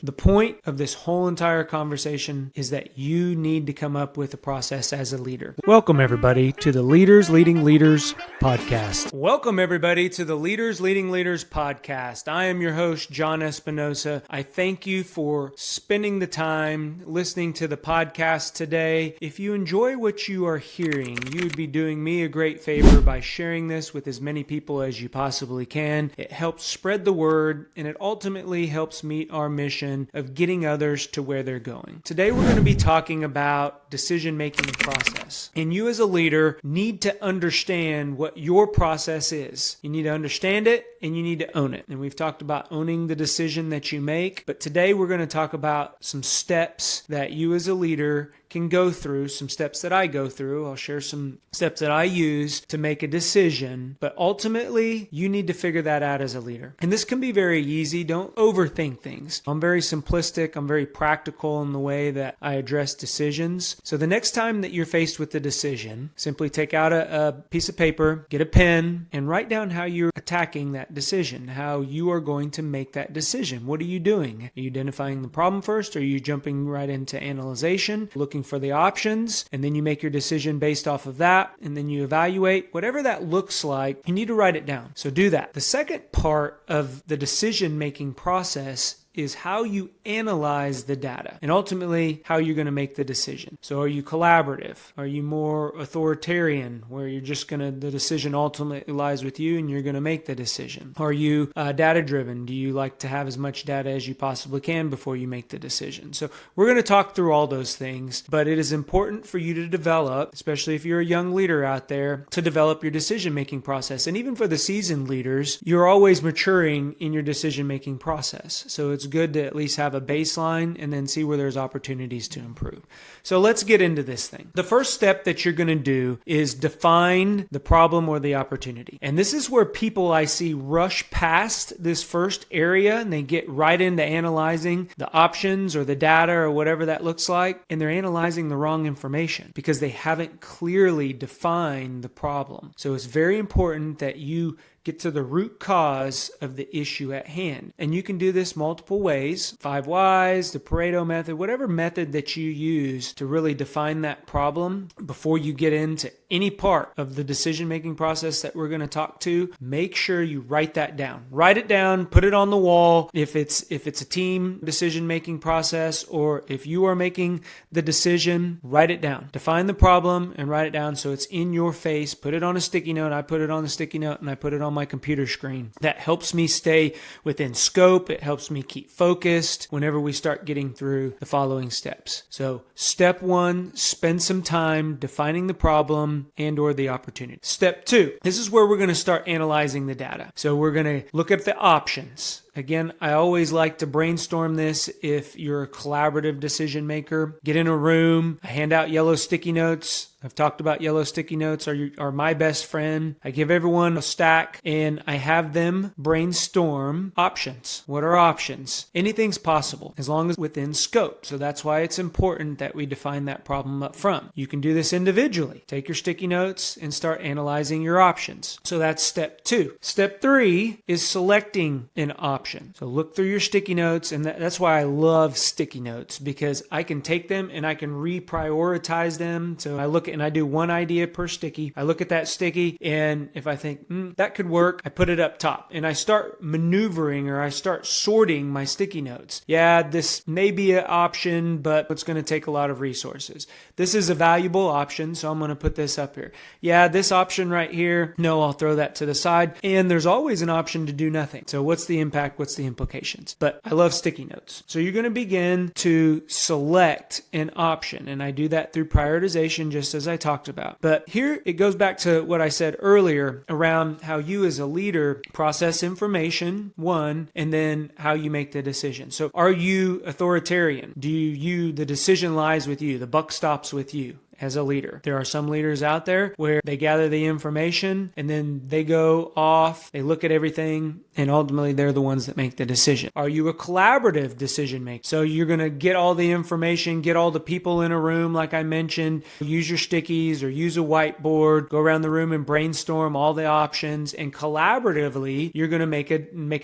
The point of this whole entire conversation is that you need to come up with a process as a leader. Welcome, everybody, to the Leaders Leading Leaders podcast. Welcome, everybody, to the Leaders Leading Leaders podcast. I am your host, John Espinosa. I thank you for spending the time listening to the podcast today. If you enjoy what you are hearing, you would be doing me a great favor by sharing this with as many people as you possibly can. It helps spread the word, and it ultimately helps meet our mission of getting others to where they're going. Today we're going to be talking about decision-making process. And you as a leader need to understand what your process is. You need to understand it and you need to own it. And we've talked about owning the decision that you make, but today we're going to talk about some steps that you as a leader can go through, some steps that I go through. I'll share some steps that I use to make a decision, but ultimately you need to figure that out as a leader. And this can be very easy. Don't overthink things. I'm very simplistic. I'm very practical in the way that I address decisions. So the next time that you're faced with a decision, simply take out a piece of paper, get a pen, and write down how you're attacking that decision, how you are going to make that decision. What are you doing? Are you identifying the problem first? Or are you jumping right into analyzation, looking for the options, and then you make your decision based off of that, and then you evaluate? Whatever that looks like, you need to write it down. So do that. The second part of the decision-making process is how you analyze the data and ultimately how you're going to make the decision. So are you collaborative? Are you more authoritarian where you're just going to, the decision ultimately lies with you and you're going to make the decision? Are you data driven? Do you like to have as much data as you possibly can before you make the decision? So we're going to talk through all those things, but it is important for you to develop, especially if you're a young leader out there, to develop your decision-making process. And even for the seasoned leaders, you're always maturing in your decision-making process. So it's good to at least have a baseline and then see where there's opportunities to improve. So let's get into this thing. The first step that you're going to do is define the problem or the opportunity. And this is where people I see rush past this first area and they get right into analyzing the options or the data or whatever that looks like. And they're analyzing the wrong information because they haven't clearly defined the problem. So it's very important that you get to the root cause of the issue at hand. And you can do this multiple ways. 5 whys, the Pareto method, whatever method that you use to really define that problem before you get into any part of the decision-making process that we're going to talk to, make sure you write that down. Write it down, put it on the wall. If it's a team decision-making process or if you are making the decision, write it down. Define the problem and write it down so it's in your face. Put it on a sticky note. I put it on the sticky note and I put it on my computer screen. That helps me stay within scope. It helps me keep focused whenever we start getting through the following steps. So step 1, spend some time defining the problem and or the opportunity. Step 2, this is where we're going to start analyzing the data. So we're going to look at the options. Again, I always like to brainstorm this if you're a collaborative decision maker. Get in a room, I hand out yellow sticky notes. I've talked about yellow sticky notes are my best friend. I give everyone a stack and I have them brainstorm options. What are options? Anything's possible as long as within scope. So that's why it's important that we define that problem up front. You can do this individually. Take your sticky notes and start analyzing your options. So that's step 2. Step 3 is selecting an option. So look through your sticky notes, and that's why I love sticky notes, because I can take them and I can reprioritize them. So I look and I do one idea per sticky. I look at that sticky, and if I think that could work, I put it up top and I start maneuvering or I start sorting my sticky notes. Yeah, this may be an option, but it's going to take a lot of resources. This is a valuable option, so I'm going to put this up here. Yeah, this option right here, no, I'll throw that to the side. And there's always an option to do nothing. So what's the impact? What's the implications? But I love sticky notes. So you're going to begin to select an option, and I do that through prioritization, just as I talked about. But here it goes back to what I said earlier around how you as a leader process information, one, and then how you make the decision. So are you authoritarian? The decision lies with you. The buck stops with you. as a leader. There are some leaders out there where they gather the information and then they go off, they look at everything, and ultimately they're the ones that make the decision. Are you a collaborative decision maker? So you're going to get all the information, get all the people in a room, like I mentioned, use your stickies or use a whiteboard, go around the room and brainstorm all the options, and collaboratively, you're going to make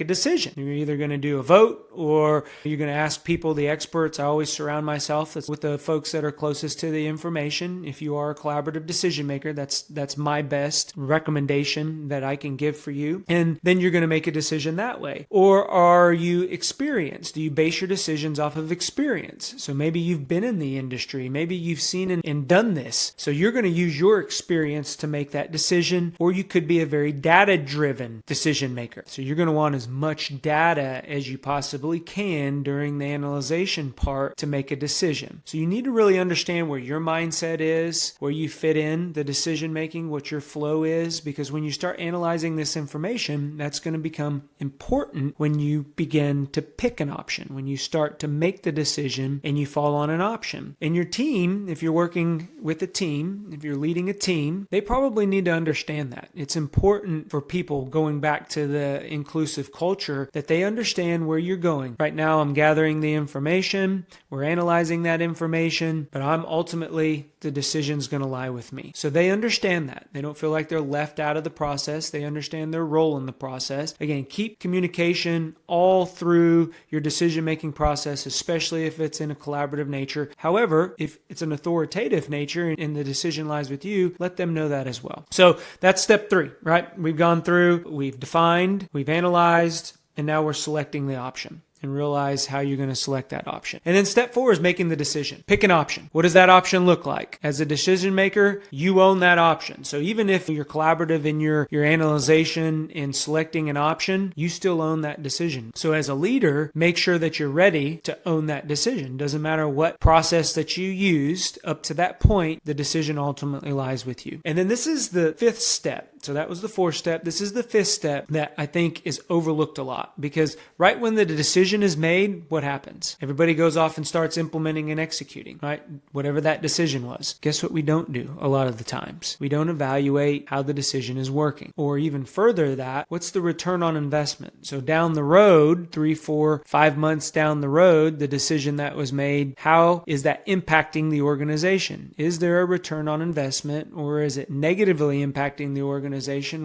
a decision. You're either going to do a vote or you're going to ask people, the experts. I always surround myself with the folks that are closest to the information. If you are a collaborative decision maker, that's my best recommendation that I can give for you. And then you're going to make a decision that way. Or are you experienced? Do you base your decisions off of experience? So maybe you've been in the industry. Maybe you've seen and done this. So you're going to use your experience to make that decision. Or you could be a very data-driven decision maker. So you're going to want as much data as you possibly can during the analyzation part to make a decision. So you need to really understand where your mindset is, where you fit in the decision making, what your flow is, because when you start analyzing this information, that's going to become important when you begin to pick an option, when you start to make the decision and you fall on an option. And your team, if you're working with a team, if you're leading a team, they probably need to understand that. It's important for people, going back to the inclusive culture, that they understand where you're going. Right now, I'm gathering the information, we're analyzing that information, but I'm ultimately, the decision's going to lie with me. So they understand that. They don't feel like they're left out of the process. They understand their role in the process. Again, keep communication all through your decision-making process, especially if it's in a collaborative nature. However, if it's an authoritative nature and the decision lies with you, let them know that as well. So that's step 3, right? We've gone through, we've defined, we've analyzed, and now we're selecting the option. And realize how you're going to select that option. And then step 4 is making the decision. Pick an option. What does that option look like? As a decision maker, you own that option. So even if you're collaborative in your analyzation and selecting an option, you still own that decision. So as a leader, make sure that you're ready to own that decision. Doesn't matter what process that you used up to that point, the decision ultimately lies with you. And then this is the 5th step. So that was the 4th step. This is the 5th step that I think is overlooked a lot, because right when the decision is made, what happens? Everybody goes off and starts implementing and executing, right? Whatever that decision was. Guess what we don't do a lot of the times? We don't evaluate how the decision is working. Or even further that, what's the return on investment? So down the road, 3, 4, 5 months down the road, the decision that was made, how is that impacting the organization? Is there a return on investment, or is it negatively impacting the organization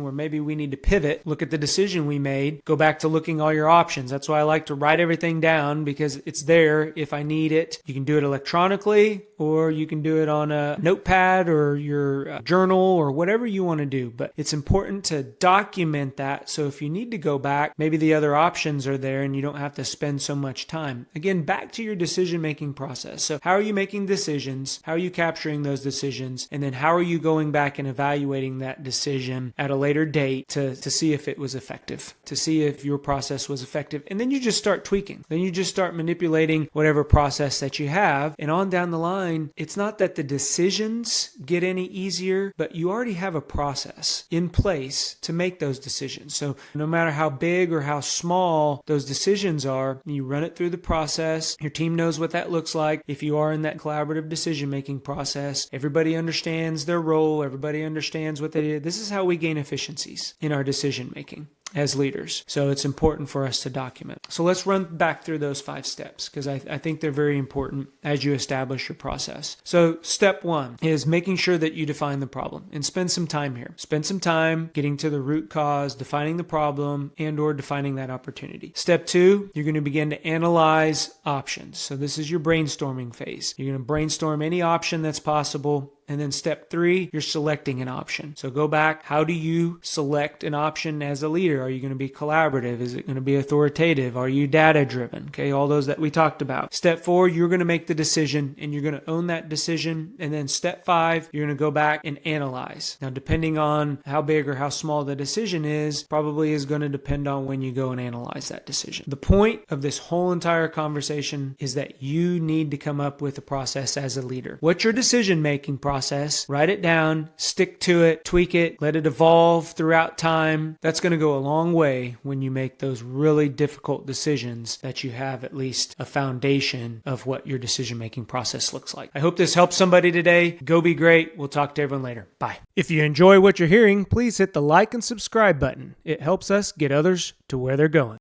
where maybe we need to pivot, look at the decision we made, go back to looking all your options? That's why I like to write everything down, because it's there if I need it. You can do it electronically, or you can do it on a notepad or your journal or whatever you want to do. But it's important to document that, so if you need to go back, maybe the other options are there and you don't have to spend so much time. Again, back to your decision-making process. So how are you making decisions? How are you capturing those decisions? And then how are you going back and evaluating that decision at a later date to see if it was effective, to see if your process was effective? And then you just start tweaking. Then you just start manipulating whatever process that you have. And on down the line, it's not that the decisions get any easier, but you already have a process in place to make those decisions. So no matter how big or how small those decisions are, you run it through the process. Your team knows what that looks like. If you are in that collaborative decision-making process, everybody understands their role. Everybody understands what they do. This is how we gain efficiencies in our decision-making as leaders. So it's important for us to document. So let's run back through those 5 steps, because I think they're very important as you establish your process. So step 1 is making sure that you define the problem, and spend some time here. Spend some time getting to the root cause, defining the problem, and or defining that opportunity. Step 2, you're going to begin to analyze options. So this is your brainstorming phase. You're going to brainstorm any option that's possible. And then step 3, you're selecting an option. So go back. How do you select an option as a leader? Are you going to be collaborative? Is it going to be authoritative? Are you data driven? Okay, all those that we talked about. Step 4, you're going to make the decision and you're going to own that decision. And then step 5, you're going to go back and analyze. Now, depending on how big or how small the decision is, probably is going to depend on when you go and analyze that decision. The point of this whole entire conversation is that you need to come up with a process as a leader. What your decision-making process process, write it down, stick to it, tweak it, let it evolve throughout time. That's going to go a long way when you make those really difficult decisions, that you have at least a foundation of what your decision-making process looks like. I hope this helps somebody today. Go be great. We'll talk to everyone later. Bye. If you enjoy what you're hearing, please hit the like and subscribe button. It helps us get others to where they're going.